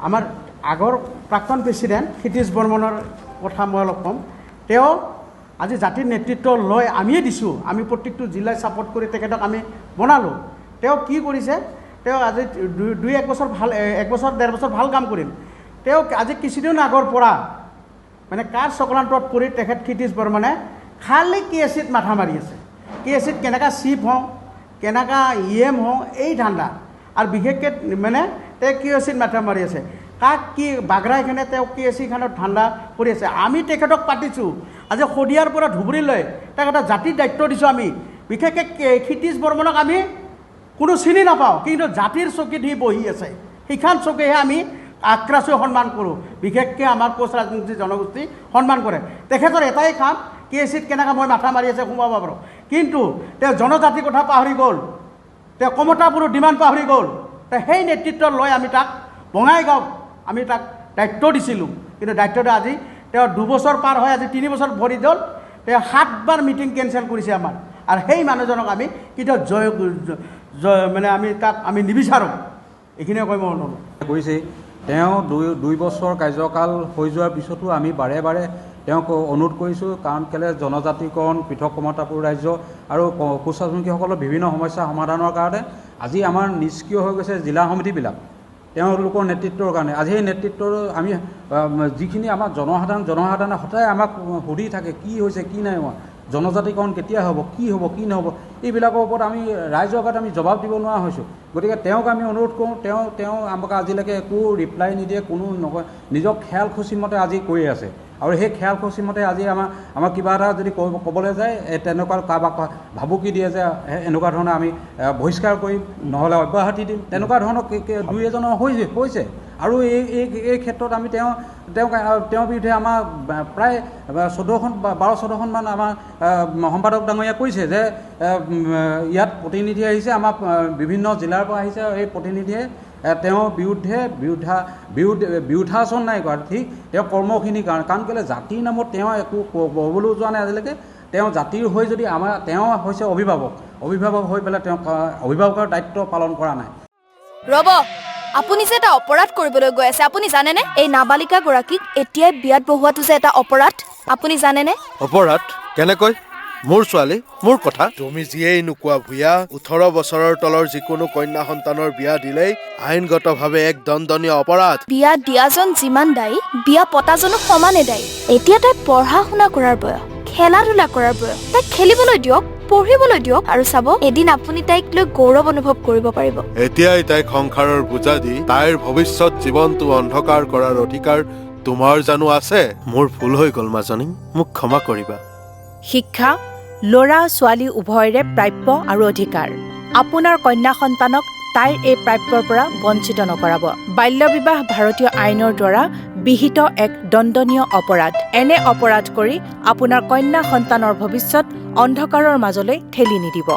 আমাৰ আগৰ প্ৰাক্তন প্ৰেচিডেণ্ট ক্ষিতিশ বৰ্মনৰ কথা মই অলপ ক'ম। তেওঁ আজি জাতিৰ নেতৃত্ব লৈ আমিয়ে দিছোঁ, আমি প্ৰত্যেকটো জিলাই ছাপোৰ্ট কৰি তেখেতক আমি বনালোঁ। তেওঁ কি কৰিছে, তেওঁ আজি এক বছৰ ডেৰ বছৰ ভাল কাম কৰিল। তেওঁ আজি কিছুদিন আগৰ পৰা মানে কাৰ চক্ৰান্তত পৰি তেখেত ক্ষিতিশ বৰ্মনে খালি কেএচিত মাথা মাৰি আছে। কেএচিত কেনেকুৱা চিফ হওঁ, কেনেকুৱা EM হওঁ, এই ধান্দা। আৰু বিশেষকৈ মানে তেওঁ কেএচিত মাথা মাৰি আছে। কাক কি বাগৰাইখানে তেওঁ কেএচিখনত ধান্দা কৰি আছে। আমি তেখেতক পাতিছোঁ, আজি শদিয়াৰ পৰা ধুবুৰীলৈ তাক এটা জাতিৰ দায়িত্ব দিছোঁ। আমি বিশেষকৈ ক্ষিতিশ বৰ্মনক আমি কোনো চিনি নাপাওঁ, কিন্তু জাতিৰ চকীত সি বহি আছে। সেইখন চকীহে আমি আক্ৰাচে সন্মান কৰোঁ, বিশেষকৈ আমাৰ কোচ ৰাজনীতি জনগোষ্ঠী সন্মান কৰে। তেখেতৰ এটাই কাম, কেএচিত কেনেকৈ মই মাথা মাৰি আছে সোমাব পাৰোঁ, কিন্তু তেওঁ জনজাতিৰ কথা পাহৰি গ'ল, তেওঁ কমতাপুৰৰ ডিমাণ্ড পাহৰি গ'ল। সেই নেতৃত্ব লৈ আমি তাক বঙাইগাঁৱত আমি তাক দায়িত্ব দিছিলোঁ, কিন্তু দায়িত্বটো আজি তেওঁ 2 বছৰ পাৰ হৈ আজি 3 বছৰ ভৰি গ'ল। তেওঁ 7 বাৰ মিটিং কেঞ্চেল কৰিছে আমাৰ। আৰু সেই মানুহজনক আমি কেতিয়াও মানে আমি তাক আমি নিবিচাৰোঁ। এইখিনিয়ে কৈ মই অনুৰোধ কৰিছে। তেওঁ 2 বছৰ কাৰ্যকাল হৈ যোৱাৰ পিছতো আমি বাৰে বাৰে তেওঁক অনুৰোধ কৰিছোঁ, কাৰণ কেলৈ জনজাতিকৰণ, পৃথক কমতাপুৰ ৰাজ্য আৰু কোচ ৰাজবংশীসকলৰ বিভিন্ন সমস্যা সমাধানৰ কাৰণে আজি আমাৰ নিষ্ক্ৰিয় হৈ গৈছে জিলা সমিতিবিলাক তেওঁলোকৰ নেতৃত্বৰ কাৰণে। আজি সেই নেতৃত্বৰ আমি যিখিনি আমাৰ জনসাধাৰণে সদায় আমাক সুধি থাকে, কি হৈছে কি নাই হোৱা, জনজাতিকৰণ কেতিয়া হ'ব, কি হ'ব কি নহ'ব, এইবিলাকৰ ওপৰত আমি ৰাইজৰ আগত আমি জবাব দিব নোৱাৰা হৈছোঁ। গতিকে তেওঁক আমি অনুৰোধ কৰোঁ, তেওঁ আমাক আজিলৈকে একো ৰিপ্লাই নিদিয়ে, কোনো নকয়, নিজৰ খেয়াল খুচি মতে আজি কৰি আছে। আৰু সেই খেয়াল খুচি মতে আজি আমাক কিবা এটা যদি ক'বলৈ যায়, তেনেকুৱা কাৰোবাক ভাবুকি দিয়ে যে এনেকুৱা ধৰণৰ আমি বহিষ্কাৰ কৰিম, নহ'লে অব্যাহতি দিম, তেনেকুৱা ধৰণৰ 2-এজনৰ হৈছে। আৰু এই ক্ষেত্ৰত আমি তেওঁৰ বিৰুদ্ধে আমাৰ প্ৰায় 12-14খনমান আমাৰ সম্পাদক ডাঙৰীয়া কৈছে যে ইয়াত প্ৰতিনিধি আহিছে, আমাৰ বিভিন্ন জিলাৰ পৰা আহিছে, এই প্ৰতিনিধিয়ে তেওঁৰ বিৰুদ্ধে বিৰুদ্ধাচৰণ নাই কৰা, ঠিক তেওঁ কৰ্মখিনিৰ কাৰণ কেলৈ জাতিৰ নামত তেওঁ একো ক'বলৈ যোৱা নাই আজিলৈকে। তেওঁ জাতিৰ হৈ যদি তেওঁ হৈছে অভিভাৱক হৈ পেলাই তেওঁ অভিভাৱকৰ দায়িত্ব পালন কৰা নাই। ৰ'ব, আপুনি যে এটা অপৰাধ কৰিবলৈ গৈ আছে, আপুনি জানেনে? এই নাবালিকাগৰাকীক এতিয়াই বিয়াত বহোৱাটো যে এটা অপৰাধ, আপুনি জানেনে? অপৰাধ কেনেকৈ? মোৰ ছোৱালী, মোৰ কথা। তুমি যিয়েই নোকোৱা ভূঞা, 18 বছৰৰ তলৰ যিকোনো কন্যা সন্তানৰ বিয়া দিলেই আইনগতভাৱে এক দণ্ডনীয় অপৰাধ। বিয়া দিয়াজন যিমান দায়ী, বিয়া পতাজনো সমানে দায়ী। এতিয়া তাই পঢ়া শুনা কৰাৰ বয়স, খেলা ধূলা কৰাৰ বয়স। তাইক খেলিবলৈ দিয়ক, পঢ়িবলৈ দিয়ক, আৰু চাব এদিন আপুনি তাইক লৈ গৌৰৱ অনুভৱ কৰিব পাৰিব। এতিয়াই তাইক সংসাৰৰ বোজা দি তাইৰ ভৱিষ্যত জীৱনটো অন্ধকাৰ কৰাৰ অধিকাৰ তোমাৰ জানো আছে? মোৰ ভুল হৈ গ'ল মাজনী, মোক ক্ষমা কৰিবা। শিক্ষা ল'ৰা ছোৱালী উভয়ৰে প্ৰাপ্য আৰু অধিকাৰ। আপোনাৰ কন্যা সন্তানক তাইৰ এই প্ৰাপ্যৰ পৰা বঞ্চিত নকৰাব। বাল্য বিবাহ ভাৰতীয় আইনৰ দ্বাৰা বিহিত এক দণ্ডনীয় অপৰাধ। এনে অপৰাধ কৰি আপোনাৰ কন্যা সন্তানৰ ভৱিষ্যত অন্ধকাৰৰ মাজলৈ ঠেলি নিদিব।